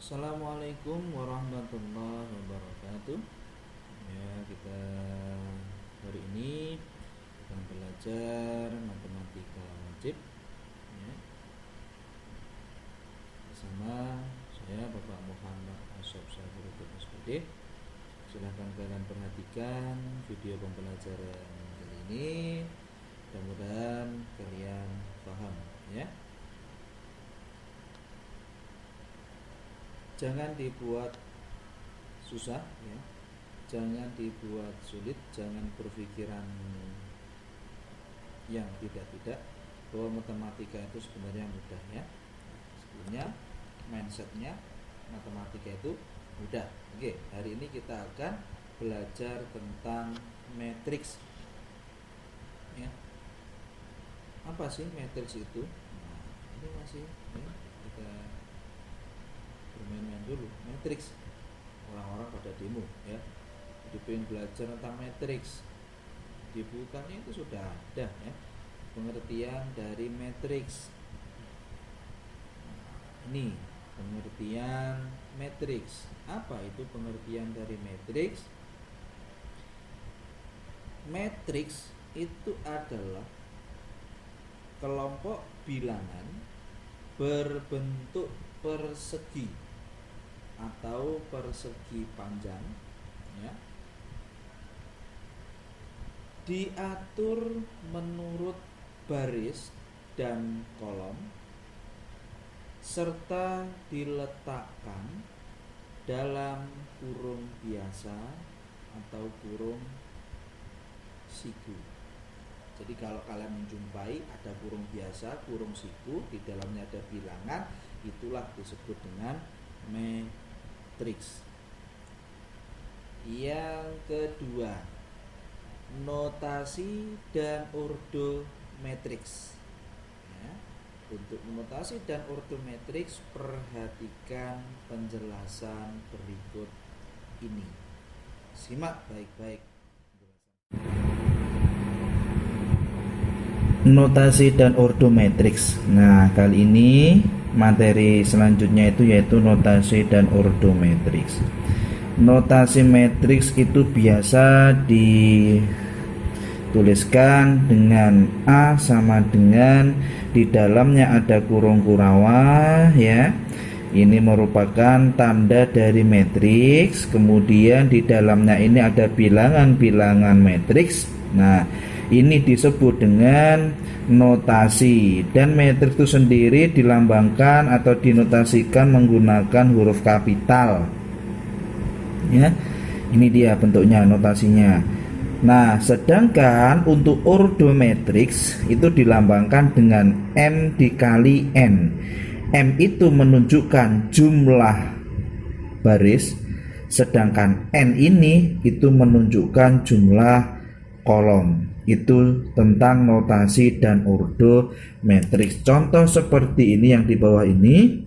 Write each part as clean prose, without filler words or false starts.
Assalamualaikum warahmatullahi wabarakatuh. Ya, kita hari ini akan belajar matematika wajib ya, bersama saya Bapak Muhammad Asyaf Syafiruddin SPD. Silahkan kalian perhatikan video pembelajaran kali ini. Mudah-mudahan kalian paham ya. Jangan dibuat susah ya. Jangan dibuat sulit, jangan berpikiran yang tidak-tidak bahwa matematika itu sebenarnya mudah ya. Sebelumnya mindsetnya matematika itu mudah. Oke, hari ini kita akan belajar tentang matriks ya. Apa sih matriks itu? Nah, ini masih ya, kita bermain-main dulu. Matriks, orang-orang pada demo ya, jadi pengen belajar tentang matriks. Di bukunya itu sudah ada ya pengertian dari matriks. Ini pengertian matriks. Apa itu pengertian dari matriks? Matriks itu adalah kelompok bilangan berbentuk persegi atau persegi panjang ya, diatur menurut baris dan kolom serta diletakkan dalam kurung biasa atau kurung siku. Jadi kalau kalian menjumpai ada kurung biasa, kurung siku, di dalamnya ada bilangan, itulah disebut dengan matriks. Yang kedua, notasi dan ordo matriks ya. Untuk notasi dan ordo matriks, perhatikan penjelasan berikut ini. Simak baik-baik. Notasi dan ordo matriks. Nah, kali ini materi selanjutnya itu yaitu notasi dan ordo matriks. Notasi matriks itu biasa dituliskan dengan A sama dengan di dalamnya ada kurung kurawa ya. Ini merupakan tanda dari matriks. Kemudian di dalamnya ini ada bilangan-bilangan matriks. Nah, ini disebut dengan notasi, dan matriks itu sendiri dilambangkan atau dinotasikan menggunakan huruf kapital ya. Ini dia bentuknya, notasinya. Nah, sedangkan untuk ordo matriks itu dilambangkan dengan M dikali N. M itu menunjukkan jumlah baris, sedangkan N ini itu menunjukkan jumlah kolom. Itu tentang notasi dan ordo matriks. Contoh seperti ini yang di bawah ini.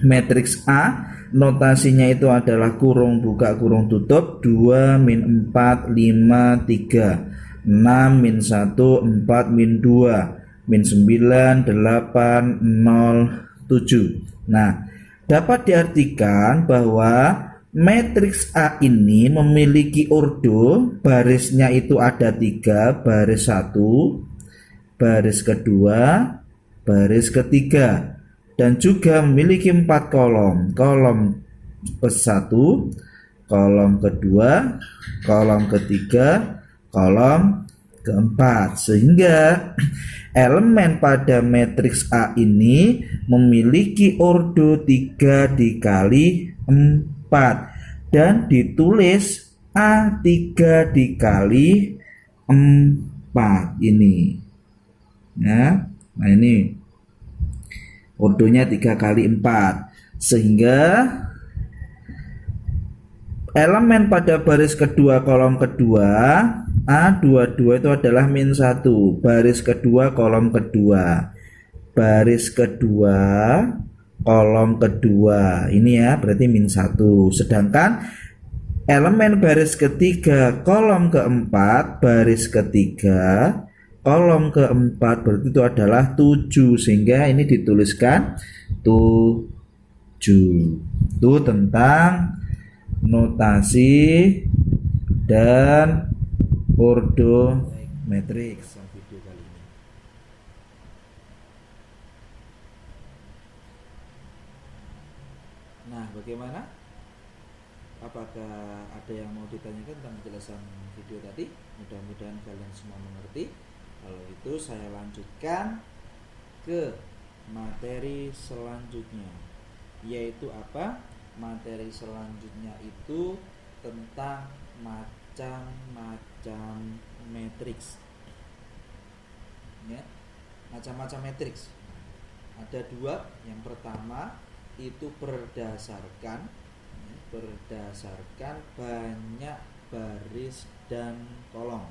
Matriks A, notasinya itu adalah kurung buka kurung tutup 2 min 4 5 3 6 min 1 4 min 2 min 9 8 0 7. Nah, dapat diartikan bahwa matriks A ini memiliki ordo, barisnya itu ada 3, baris 1, baris kedua, baris ketiga, dan juga memiliki 4 kolom. Kolom ke-1, kolom kedua, kolom ketiga, kolom keempat. Sehingga elemen pada matriks A ini memiliki ordo 3 dikali 4 dan ditulis A3 dikali 4 ini ya. Nah, ini ordonya 3 kali 4, sehingga elemen pada baris kedua kolom kedua A22 itu adalah min 1, baris kedua kolom kedua, baris kedua kolom kedua ini ya, berarti min 1. Sedangkan elemen baris ketiga kolom keempat, baris ketiga kolom keempat berarti itu adalah 7, sehingga ini dituliskan 7. Itu tentang notasi dan ordometrics video kali ini. Nah, bagaimana? Apakah ada yang mau ditanyakan tentang penjelasan video tadi? Mudah-mudahan kalian semua mengerti. Kalau itu saya lanjutkan ke materi selanjutnya, yaitu apa? Materi selanjutnya itu tentang macam-macam matriks, ya, macam-macam matriks. Ada dua. Yang pertama itu berdasarkan banyak baris dan kolom.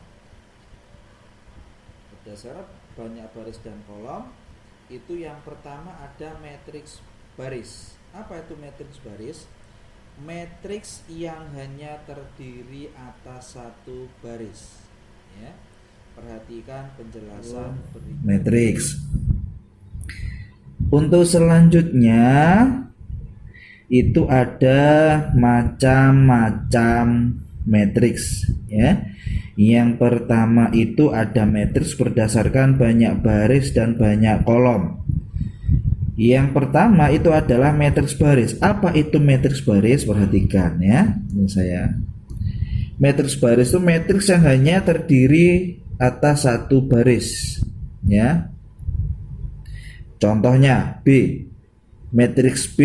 Berdasarkan banyak baris dan kolom itu yang pertama ada matriks baris. Apa itu matriks baris? Matriks yang hanya terdiri atas satu baris, ya. Perhatikan penjelasan matriks. Untuk selanjutnya itu ada macam-macam matriks, ya. Yang pertama itu ada matriks berdasarkan banyak baris dan banyak kolom. Yang pertama itu adalah matriks baris. Apa itu matriks baris? Perhatikan, ya. Ini saya. Matriks baris itu matriks yang hanya terdiri atas satu baris, ya. Contohnya B. Matriks B,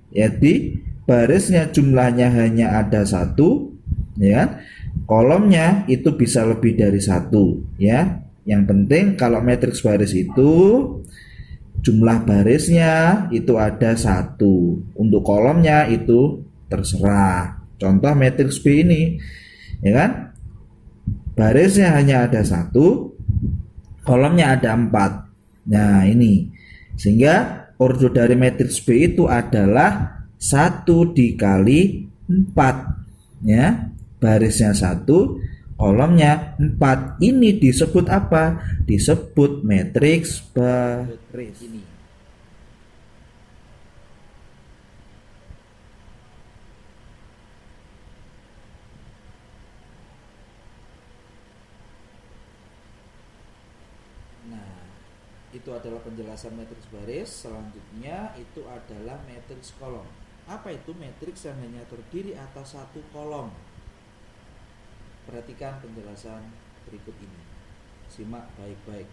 yaitu barisnya jumlahnya hanya ada satu, ya. Kolomnya itu bisa lebih dari satu, ya. Yang penting kalau matriks baris itu jumlah barisnya itu ada satu, untuk kolomnya itu terserah. Contoh matriks B ini, ya kan, barisnya hanya ada satu, kolomnya ada 4. Nah ini, sehingga ordo dari matriks B itu adalah 1 dikali 4, ya. Barisnya 1, kolomnya 4. Ini disebut apa? Disebut matriks baris. Ini. Nah, itu adalah penjelasan matriks baris. Selanjutnya itu adalah matriks kolom. Apa itu matriks yang hanya terdiri atas satu kolom? Perhatikan penjelasan berikut ini. Simak baik-baik.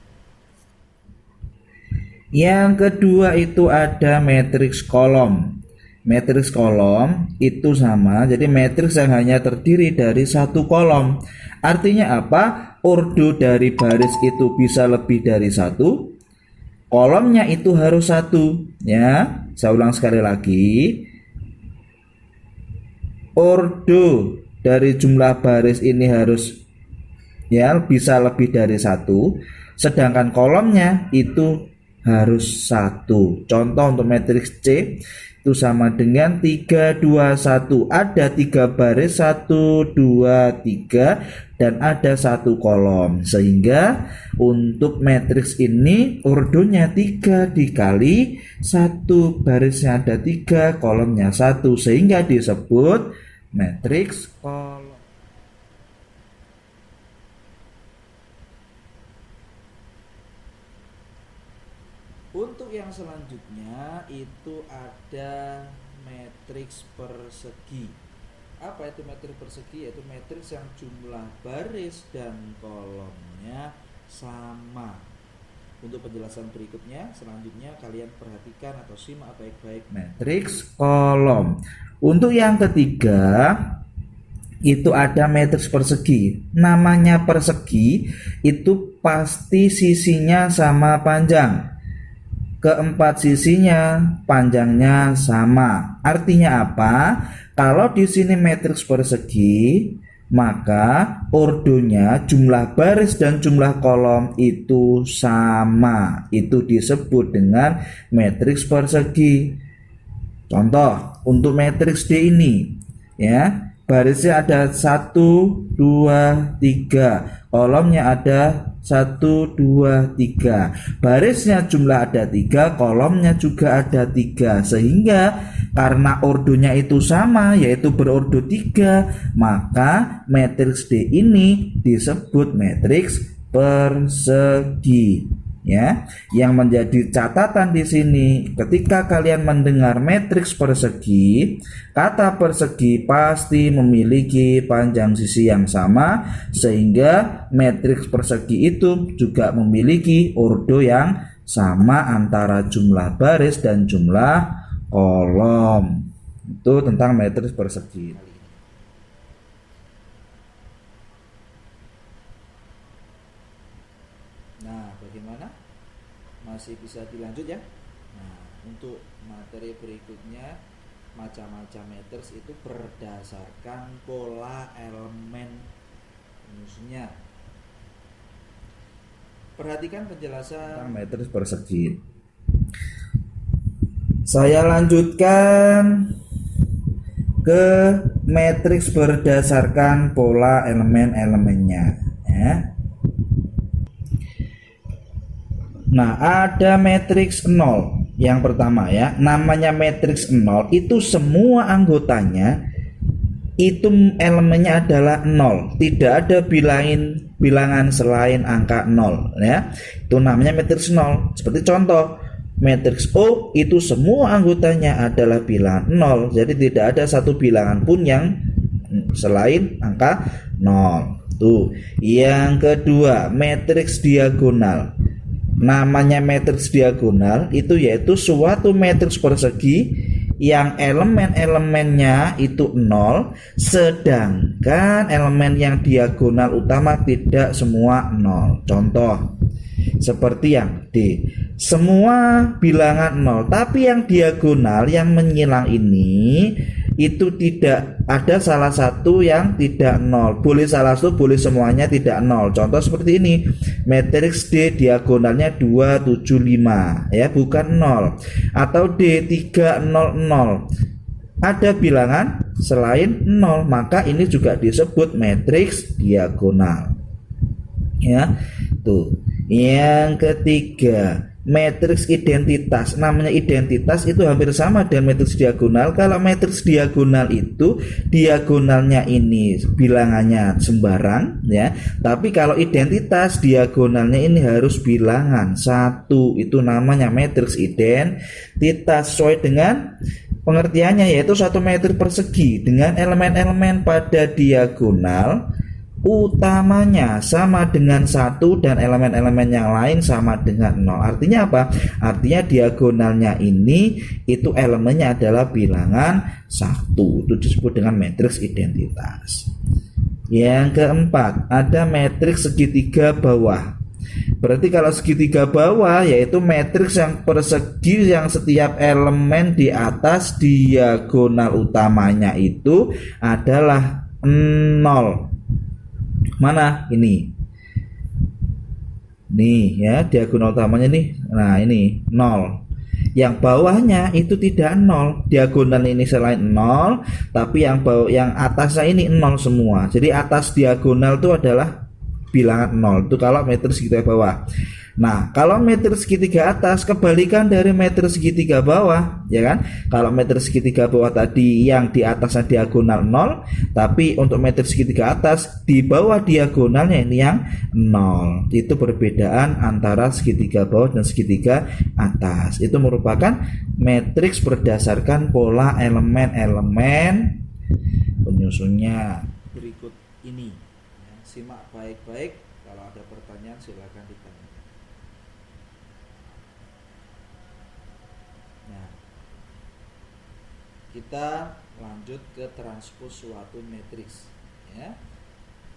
Yang kedua itu ada matriks kolom. Matriks kolom itu sama, jadi matriks yang hanya terdiri dari satu kolom. Artinya apa? Ordo dari baris itu bisa lebih dari satu, kolomnya itu harus satu, ya. Saya ulang sekali lagi. Ordo dari jumlah baris ini harus, ya, bisa lebih dari satu, sedangkan kolomnya itu harus satu. Contoh untuk matriks C itu sama dengan 3, 2, 1. Ada 3 baris, 1, 2, 3, dan ada satu kolom. Sehingga untuk matriks ini ordonya 3 dikali 1, barisnya ada 3, kolomnya 1, sehingga disebut matriks kolom. Untuk yang selanjutnya itu ada matriks persegi. Apa itu matriks persegi? Yaitu matriks yang jumlah baris dan kolomnya sama. Untuk penjelasan berikutnya, selanjutnya kalian perhatikan atau simak baik-baik matriks kolom. Untuk yang ketiga itu ada matriks persegi. Namanya persegi itu pasti sisinya sama panjang. Keempat sisinya panjangnya sama. Artinya apa? Kalau di sini matriks persegi, maka ordonya jumlah baris dan jumlah kolom itu sama. Itu disebut dengan matriks persegi. Contoh untuk matriks D ini, ya, barisnya ada 1, 2, 3, kolomnya ada 1, 2, 3, barisnya jumlah ada 3, kolomnya juga ada 3, sehingga Karena ordonya itu sama, yaitu berordo 3, maka matriks D ini disebut matriks persegi. Ya, yang menjadi catatan di sini, ketika kalian mendengar matriks persegi, kata persegi pasti memiliki panjang sisi yang sama, sehingga matriks persegi itu juga memiliki ordo yang sama antara jumlah baris dan jumlah kolom. Itu tentang matriks persegi. Nah, bagaimana? Masih bisa dilanjut ya? Nah, untuk materi berikutnya, macam-macam matriks itu berdasarkan pola elemen penyusunnya. Perhatikan penjelasan matriks persegi. Saya lanjutkan ke matriks berdasarkan pola elemen-elemennya ya. Nah, ada matriks 0 yang pertama ya. Namanya matriks 0 itu semua anggotanya itu elemennya adalah 0. Tidak ada bilangan selain angka 0 ya. Itu namanya matriks 0. Seperti contoh, matriks O itu semua anggotanya adalah bilangan 0. Jadi tidak ada satu bilangan pun yang selain angka 0. Tuh. Yang kedua, matriks diagonal. Namanya matriks diagonal itu yaitu suatu matriks persegi yang elemen-elemennya itu 0, sedangkan elemen yang diagonal utama tidak semua 0. Contoh seperti yang D, semua bilangan 0, tapi yang diagonal yang menyilang ini itu tidak ada salah satu yang tidak 0. Boleh salah satu, boleh semuanya tidak 0. Contoh seperti ini, matriks D diagonalnya 275 ya, bukan 0. Atau D 300, ada bilangan selain 0, maka ini juga disebut matriks diagonal ya. Tuh. Yang ketiga, matriks identitas. Namanya identitas itu hampir sama dengan matriks diagonal. Kalau matriks diagonal itu diagonalnya ini bilangannya sembarang ya, tapi kalau identitas diagonalnya ini harus bilangan 1. Itu namanya matriks identitas. Sesuai dengan pengertiannya, yaitu satu matriks persegi dengan elemen-elemen pada diagonal utamanya sama dengan 1 dan elemen-elemen yang lain sama dengan 0. Artinya apa? Artinya diagonalnya ini itu elemennya adalah bilangan 1. Itu disebut dengan matriks identitas. Yang keempat, ada matriks segitiga bawah. Berarti kalau segitiga bawah yaitu matriks yang persegi yang setiap elemen di atas diagonal utamanya itu adalah 0. Mana ini? Nih ya, diagonal utamanya nih. Nah, ini 0. Yang bawahnya itu tidak 0. Diagonal ini selain 0, tapi yang atasnya ini 0 semua. Jadi atas diagonal itu adalah bilangan 0. Itu kalau matriks segitiga bawah. Nah, kalau matriks segitiga atas kebalikan dari matriks segitiga bawah, ya kan? Kalau matriks segitiga bawah tadi yang di atasnya diagonal 0, tapi untuk matriks segitiga atas di bawah diagonalnya ini yang 0. Itu perbedaan antara segitiga bawah dan segitiga atas. Itu merupakan matriks berdasarkan pola elemen-elemen penyusunnya. Berikut ini. Simak baik-baik. Kalau ada pertanyaan silakan ditanya. Kita lanjut ke transpos suatu matriks ya.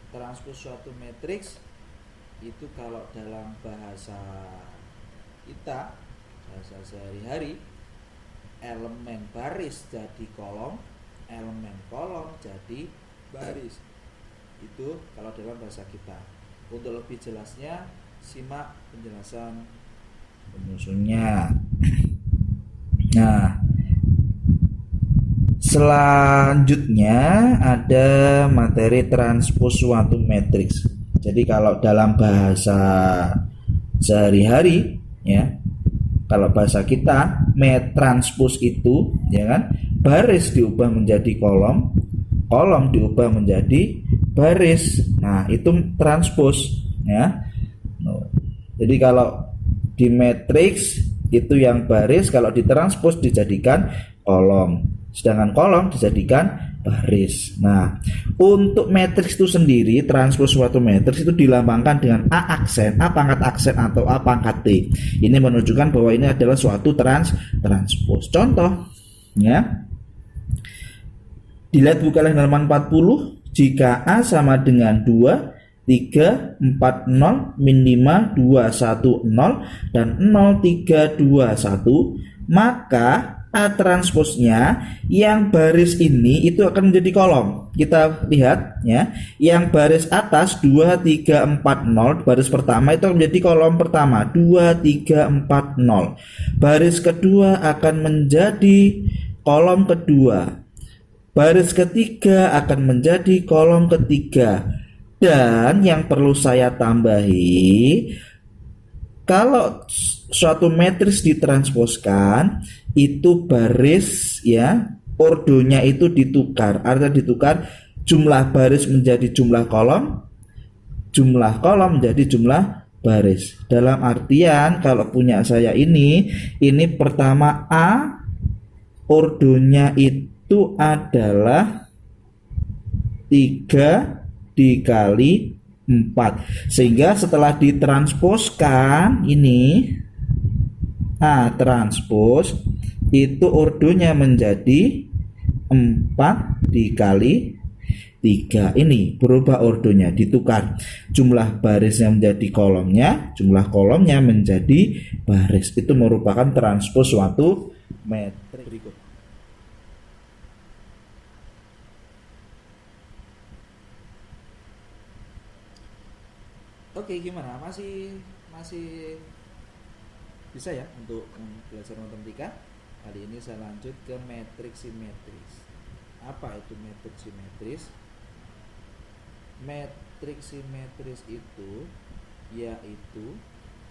Transpos suatu matriks itu kalau dalam bahasa kita, bahasa sehari-hari, elemen baris jadi kolom, elemen kolom jadi baris. Itu kalau dalam bahasa kita. Untuk lebih jelasnya simak penjelasan penyusunnya. Nah, selanjutnya ada materi transpos suatu matriks. Jadi kalau dalam bahasa sehari-hari ya, kalau bahasa kita, transpose itu, ya kan, baris diubah menjadi kolom, kolom diubah menjadi baris. Nah, itu transpose, ya. Jadi kalau di matriks itu yang baris, kalau ditranspos dijadikan kolom, sedangkan kolom dijadikan baris. Nah, untuk matriks itu sendiri, transpos suatu matriks itu dilambangkan dengan A aksen, A pangkat aksen atau A pangkat T. Ini menunjukkan bahwa ini adalah suatu transpos. Contoh, ya. Dilihat buka halaman 40, jika A sama dengan 2, 3, 4, 0, min 5, 2, 1, 0, dan 0, 3, 2, 1, maka A transposnya yang baris ini itu akan menjadi kolom. Kita lihat, ya, yang baris atas 2, 3, 4, 0, baris pertama itu menjadi kolom pertama 2, 3, 4, 0. Baris kedua akan menjadi kolom kedua, baris ketiga akan menjadi kolom ketiga. Dan yang perlu saya tambahi, kalau suatu matriks ditransposkan itu baris, ya, ordonya itu ditukar. Artinya ditukar, jumlah baris menjadi jumlah kolom menjadi jumlah baris. Dalam artian kalau punya saya ini pertama A, ordonya itu adalah 3 dikali 4, sehingga setelah ditransposkan ini A transpos itu ordonya menjadi 4 dikali 3. Ini berubah ordonya, ditukar, jumlah barisnya menjadi kolomnya, jumlah kolomnya menjadi baris. Itu merupakan transpos suatu matriks. Berikut. Oke, gimana? Masih bisa ya untuk belajar matematika? Kali ini saya lanjut ke matriks simetris. Apa itu matriks simetris? Matriks simetris itu yaitu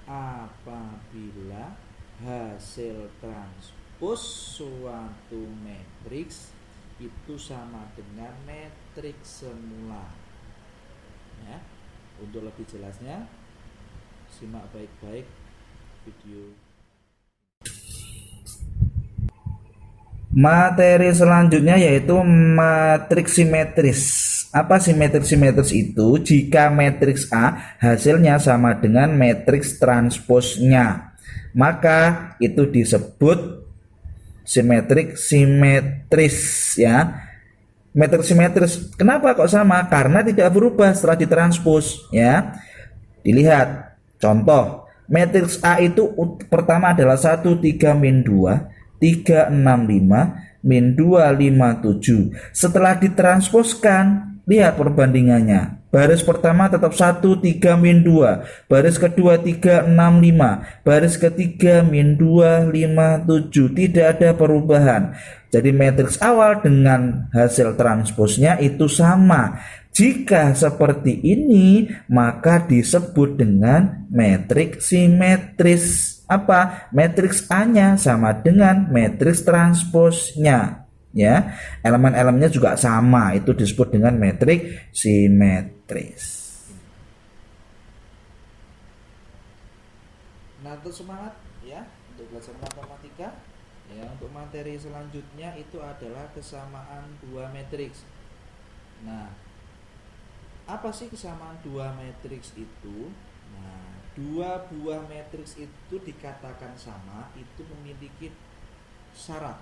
apabila hasil transpos suatu matriks itu sama dengan matriks semula. Ya. Untuk lebih jelasnya, simak baik-baik video. Materi selanjutnya yaitu matriks simetris. Apa sih matriks simetris itu? Jika matriks A hasilnya sama dengan matriks transposnya, maka itu disebut simetris simetris, ya. Matriks simetris. Kenapa kok sama? Karena tidak berubah setelah ditranspos, ya. Dilihat contoh, matriks A itu pertama adalah 1, 3, min 2, 3, 6, 5, min 2, 5, 7. Setelah ditransposkan, lihat perbandingannya. Baris pertama tetap 1, 3, min 2. Baris kedua 3, 6, 5. Baris ketiga min 2, 5, 7. Tidak ada perubahan. Jadi matriks awal dengan hasil transposnya itu sama. Jika seperti ini, maka disebut dengan matriks simetris. Apa? Matriks A-nya sama dengan matriks transposnya. Ya, elemen-elemennya juga sama, itu disebut dengan matriks simetris. Nah, untuk semangat ya untuk belajar matematika. Ya, untuk materi selanjutnya itu adalah kesamaan dua matriks. Nah, apa sih kesamaan dua matriks itu? Nah, dua buah matriks itu dikatakan sama itu memiliki syarat.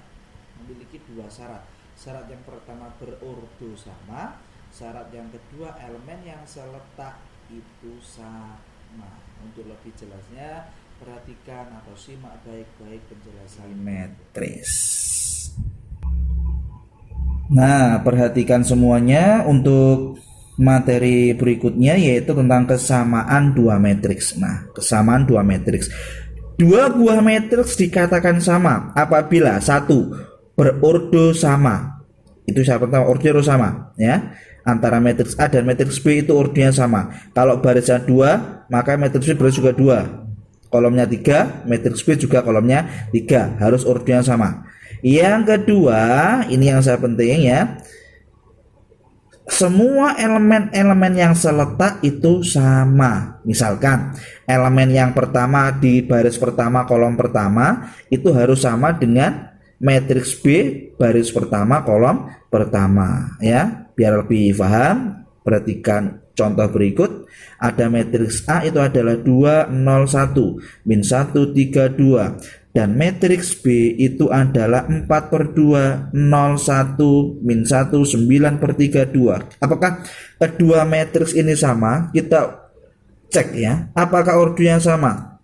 Memiliki dua syarat. Syarat yang pertama berordo sama, syarat yang kedua elemen yang seletak itu sama. Untuk lebih jelasnya perhatikan atau simak baik-baik penjelasan simetris. Nah, perhatikan semuanya untuk materi berikutnya yaitu tentang kesamaan dua matriks. Nah, kesamaan dua matriks. Dua buah matriks dikatakan sama apabila satu berordo sama. Itu syarat pertama, ordo sama, ya. Antara matriks A dan matriks B itu ordonya sama. Kalau barisnya 2, maka matriks B baris juga 2. kolomnya 3, matriks B juga kolomnya 3, harus urutnya sama. Yang kedua, ini yang saya penting ya, semua elemen-elemen yang seletak itu sama. Misalkan elemen yang pertama di baris pertama kolom pertama itu harus sama dengan matriks B baris pertama kolom pertama ya. Biar lebih paham, perhatikan contoh berikut. Ada matriks A itu adalah 2 0 1 min 1 3 2. Dan matriks B itu adalah 4/2 0 1 min 1 9/3 2. Apakah kedua matriks ini sama? Kita cek ya, apakah ordonya sama.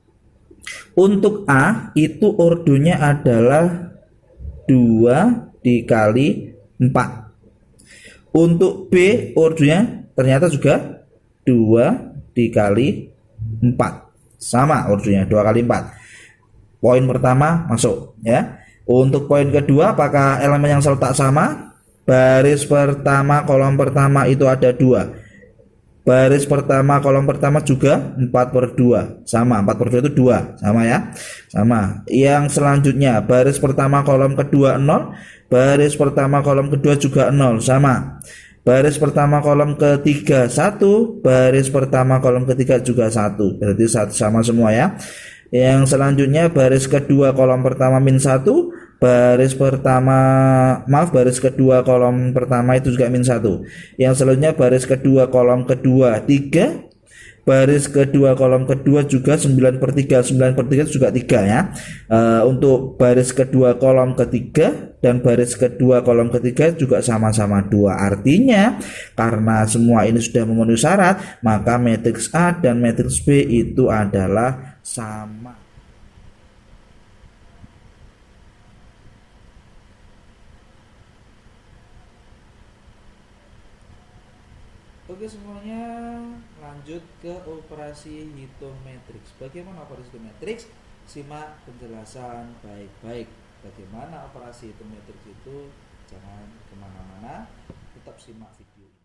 Untuk A itu ordonya adalah 2 dikali 4. Untuk B ordonya ternyata juga 2 dikali 4. Sama ordonya 2 kali 4. Poin pertama masuk ya. Untuk poin kedua, apakah elemen yang seletak sama? Baris pertama kolom pertama itu ada 2. Baris pertama kolom pertama juga 4/2. Sama, 4/2 itu 2. Sama ya. Sama. Yang selanjutnya, baris pertama kolom kedua 0. Baris pertama kolom kedua juga 0. Sama. Baris pertama kolom ketiga 1. Baris pertama kolom ketiga juga 1. Berarti sama semua ya. Yang selanjutnya baris kedua kolom pertama min 1, baris kedua kolom pertama itu juga min 1. Yang selanjutnya baris kedua kolom kedua 3, baris kedua kolom kedua juga 9/3, 9/3 juga 3 ya. Untuk baris kedua kolom ketiga dan baris kedua kolom ketiga juga sama-sama 2. Artinya karena semua ini sudah memenuhi syarat, maka matriks A dan matriks B itu adalah sama. Oke semuanya, lanjut ke operasi hitung matriks. Bagaimana operasi hitung matriks? Simak penjelasan baik-baik. Bagaimana operasi hitung matriks itu? Jangan kemana-mana, tetap simak video ini.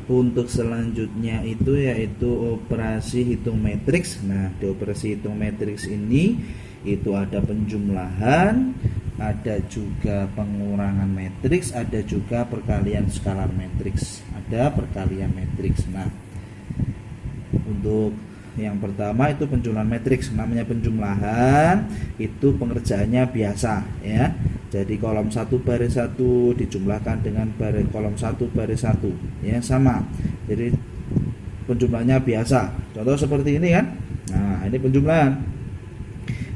Untuk selanjutnya itu yaitu operasi hitung matriks. Nah, di operasi hitung matriks ini itu ada penjumlahan, ada juga pengurangan matriks, ada juga perkalian skalar matriks, ada perkalian matriks. Nah, untuk yang pertama itu penjumlahan matriks. Namanya penjumlahan itu pengerjaannya biasa ya. Jadi kolom 1 baris 1 dijumlahkan dengan kolom 1 baris 1 ya, sama. Jadi penjumlahannya biasa. Contoh seperti ini kan. Nah, ini penjumlahan.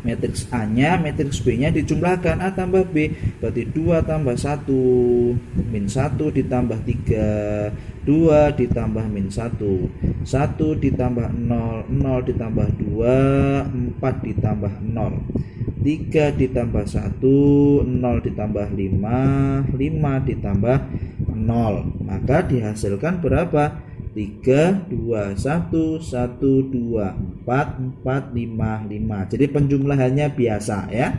Matriks A-nya, matriks B-nya dijumlahkan A tambah B, berarti 2 tambah 1 min 1 ditambah 3, 2 ditambah min 1, 1 ditambah 0, 0 ditambah 2, 4 ditambah 0, 3 ditambah 1, 0 ditambah 5, 5 ditambah 0. Maka dihasilkan berapa? 3, 2, 1, 1, 2, 4, 4, 5, 5. Jadi penjumlahannya biasa ya.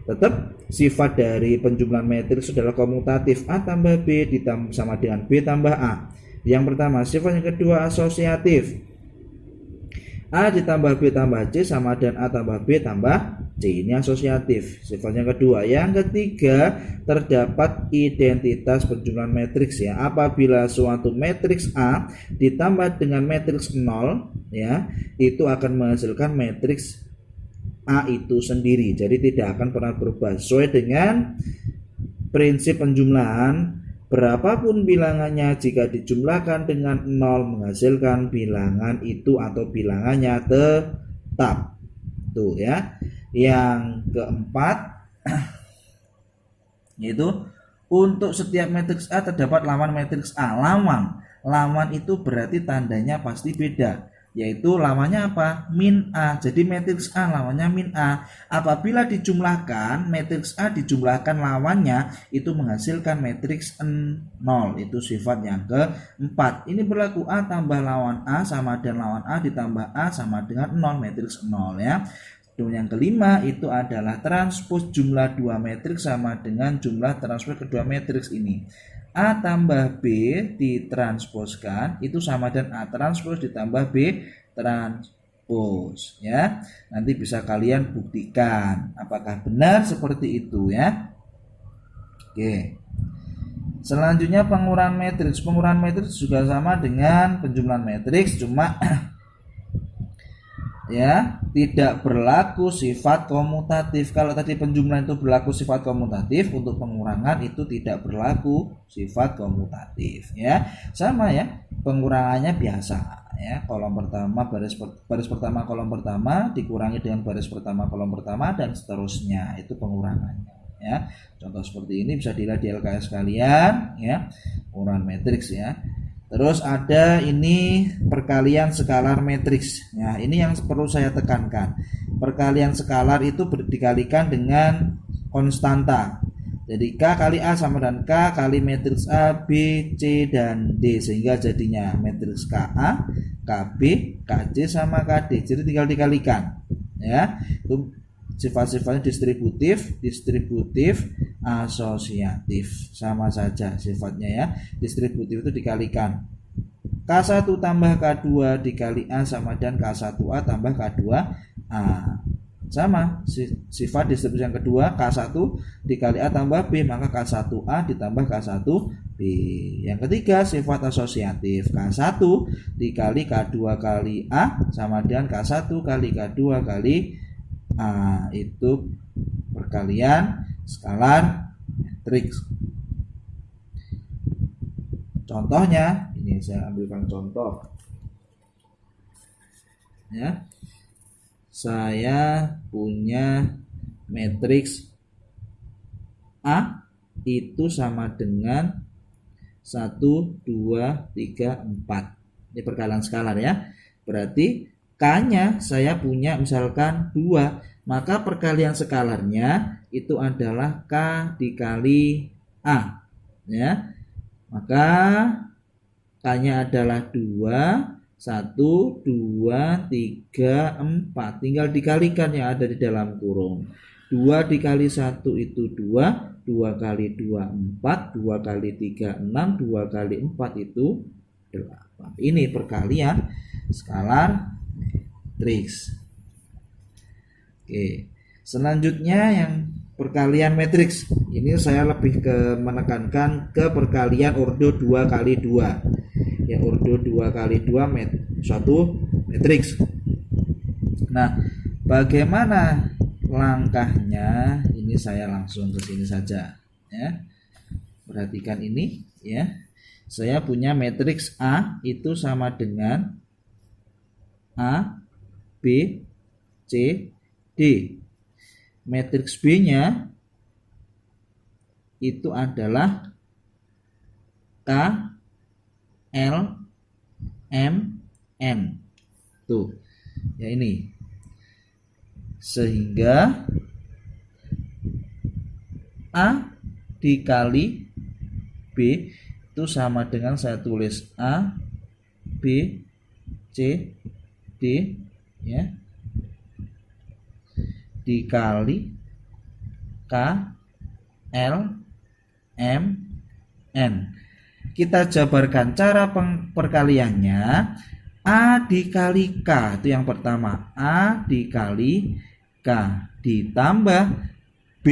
Tetap sifat dari penjumlahan matriks adalah komutatif. A tambah B ditambah sama dengan B tambah A. Yang pertama, sifat yang kedua asosiatif. A ditambah B tambah C sama dengan A tambah B tambah C. Ini asosiatif. Sifatnya kedua. Yang ketiga, terdapat identitas penjumlahan matriks ya. Apabila suatu matriks A ditambah dengan matriks 0 ya, itu akan menghasilkan matriks A itu sendiri. Jadi tidak akan pernah berubah. Sesuai dengan prinsip penjumlahan, berapapun bilangannya jika dijumlahkan dengan 0 menghasilkan bilangan itu atau bilangannya tetap. Tuh ya. Yang keempat yaitu untuk setiap matriks A terdapat lawan matriks A. Lawan itu berarti tandanya pasti beda, yaitu lawannya apa? Min A. Jadi matriks A lawannya min A. Apabila dijumlahkan, matriks A dijumlahkan lawannya itu menghasilkan matriks 0. Itu sifat yang keempat. Ini berlaku A tambah lawan A sama dengan lawan A ditambah A sama dengan 0, matriks 0 ya. Dan yang kelima itu adalah transpos jumlah dua matriks sama dengan jumlah transpos kedua matriks ini. A tambah B ditransposkan itu sama dengan A transpos ditambah B transpos. dihapus ya. Nanti bisa kalian buktikan apakah benar seperti itu ya. Oke. Selanjutnya pengurahan matriks. Pengurahan matriks juga sama dengan penjumlahan matriks, cuma ya tidak berlaku sifat komutatif. Kalau tadi penjumlahan itu berlaku sifat komutatif, untuk pengurangan itu tidak berlaku sifat komutatif ya. Sama ya, pengurangannya biasa ya. Kolom pertama baris pertama kolom pertama dikurangi dengan baris pertama kolom pertama dan seterusnya, itu pengurangannya ya. Contoh seperti ini bisa dilihat di LKS kalian ya, pengurangan matriks ya. Terus ada ini perkalian skalar matriks. Nah, ini yang perlu saya tekankan. Perkalian skalar itu dikalikan dengan konstanta. Jadi K kali A sama dengan K kali matriks A, B, C, dan D, sehingga jadinya matriks KA, KB, KC sama KD. Jadi tinggal dikalikan. Ya, itu sifat-sifatnya distributif, asosiatif, sama saja sifatnya ya. Distributif itu dikalikan K1 tambah K2 dikali A sama dengan K1A tambah K2A. Sama sifat distribusi yang kedua, K1 dikali A tambah B, maka K1A ditambah K1B. Yang ketiga sifat asosiatif, K1 dikali K2 kali A sama dengan K1 kali K2 kali A. Itu perkalian skalar matriks. Contohnya ini saya ambilkan contoh ya. Saya punya matriks A itu sama dengan 1, 2, 3, 4. Ini perkalian skalar ya. Berarti K-nya saya punya misalkan 2, maka perkalian skalarnya itu adalah K dikali A ya. Maka K-nya adalah 2, 1, 2, 3, 4. Tinggal dikalikan yang ada di dalam kurung. 2 dikali 1 itu 2, 2 kali 2 4, 2 kali 3 6, 2 kali 4 itu 8. Ini perkalian skalar matriks. Oke. Selanjutnya yang perkalian matriks. Ini saya lebih menekankan ke perkalian ordo 2 kali 2. Ya, ordo 2 kali 2 suatu matriks. Nah, bagaimana langkahnya? Ini saya langsung ke sini saja ya. Perhatikan ini ya. Saya punya matriks A itu sama dengan A, B, C, D. Matriks B-nya itu adalah K, L, M, N. Tuh. Ya ini. Sehingga A dikali B itu sama dengan saya tulis A, B, C, D ya. Dikali K, L, M, N. Kita jabarkan cara perkaliannya. A dikali K itu yang pertama. A dikali K ditambah B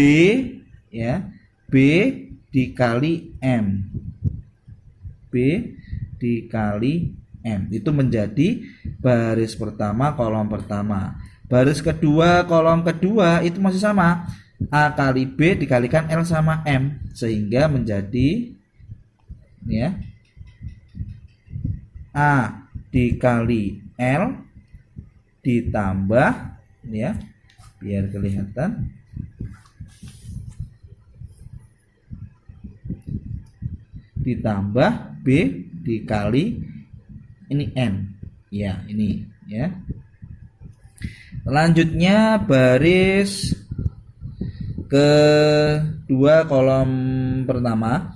ya. B dikali M. B dikali M. Itu menjadi baris pertama kolom pertama. Baris kedua kolom kedua itu masih sama. A kali B dikalikan L sama M, sehingga menjadi ya A dikali L ditambah ya, biar kelihatan, ditambah B dikali ini N ya, ini ya. Selanjutnya baris kedua kolom pertama,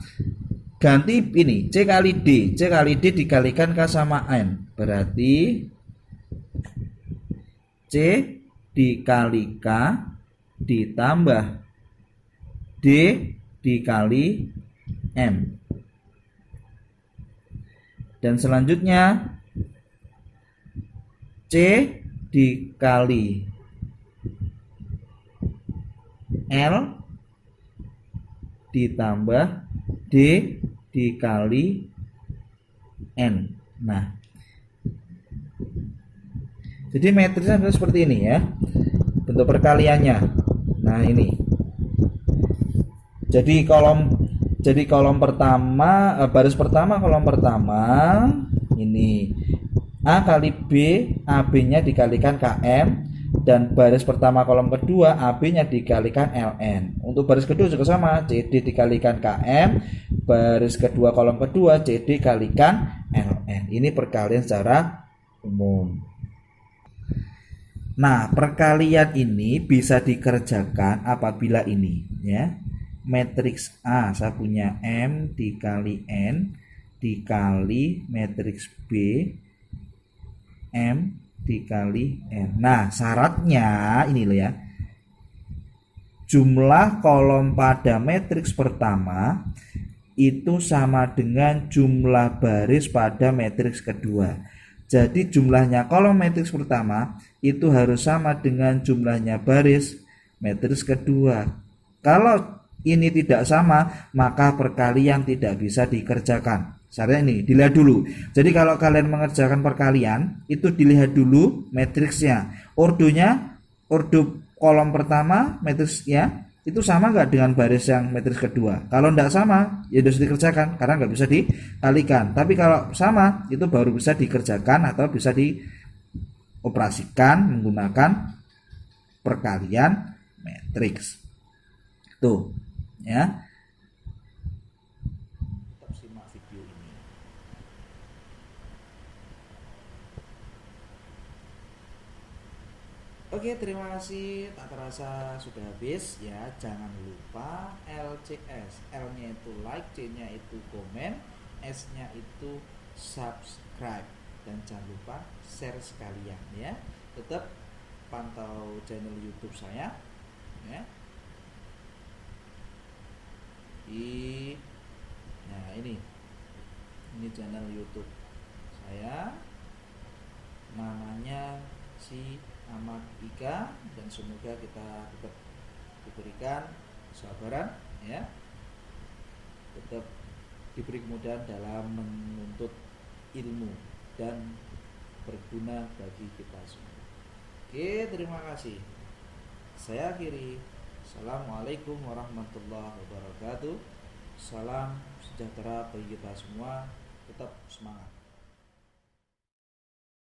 ganti ini C kali D. C kali D dikalikan K sama N, berarti C dikali K ditambah D dikali M. Dan selanjutnya C dikali L ditambah D dikali N. Nah, jadi matriksnya seperti ini ya, bentuk perkaliannya. Nah, ini. Jadi kolom pertama, baris pertama kolom pertama ini A kali B, AB-nya dikalikan KM, dan baris pertama kolom kedua AB-nya dikalikan LN. Untuk baris kedua juga sama, CD dikalikan KM, baris kedua kolom kedua CD kalikan LN. Ini perkalian secara umum. Nah, perkalian ini bisa dikerjakan apabila ini ya. Matriks A saya punya M dikali N dikali matriks B M dikali N. Nah, syaratnya ini loh ya. Jumlah kolom pada matriks pertama itu sama dengan jumlah baris pada matriks kedua. Jadi jumlahnya kolom matriks pertama itu harus sama dengan jumlahnya baris matriks kedua. Kalau ini tidak sama, maka perkalian tidak bisa dikerjakan. Syaratnya ini dilihat dulu. Jadi kalau kalian mengerjakan perkalian, itu dilihat dulu matriksnya. Ordo kolom pertama matriksnya itu sama nggak dengan baris yang matriks kedua. Kalau tidak sama, ya harus dikerjakan karena nggak bisa dikalikan. Tapi kalau sama, itu baru bisa dikerjakan atau bisa dioperasikan menggunakan perkalian matriks. Tuh, ya. Tetap simak video ini. Oke, terima kasih. Tak terasa sudah habis ya. Jangan lupa LCS. L-nya itu like, C-nya itu komen, S-nya itu subscribe, dan jangan lupa share sekalian ya. Tetap pantau channel YouTube saya ya. Nah, ini channel YouTube saya, namanya si Ahmad Ika, dan semoga kita tetap diberikan kesabaran ya, tetap diberi kemudahan dalam menuntut ilmu dan berguna bagi kita semua. Oke, terima kasih. Saya akhiri. Assalamualaikum warahmatullahi wabarakatuh. Salam sejahtera bagi kita semua. Tetap semangat.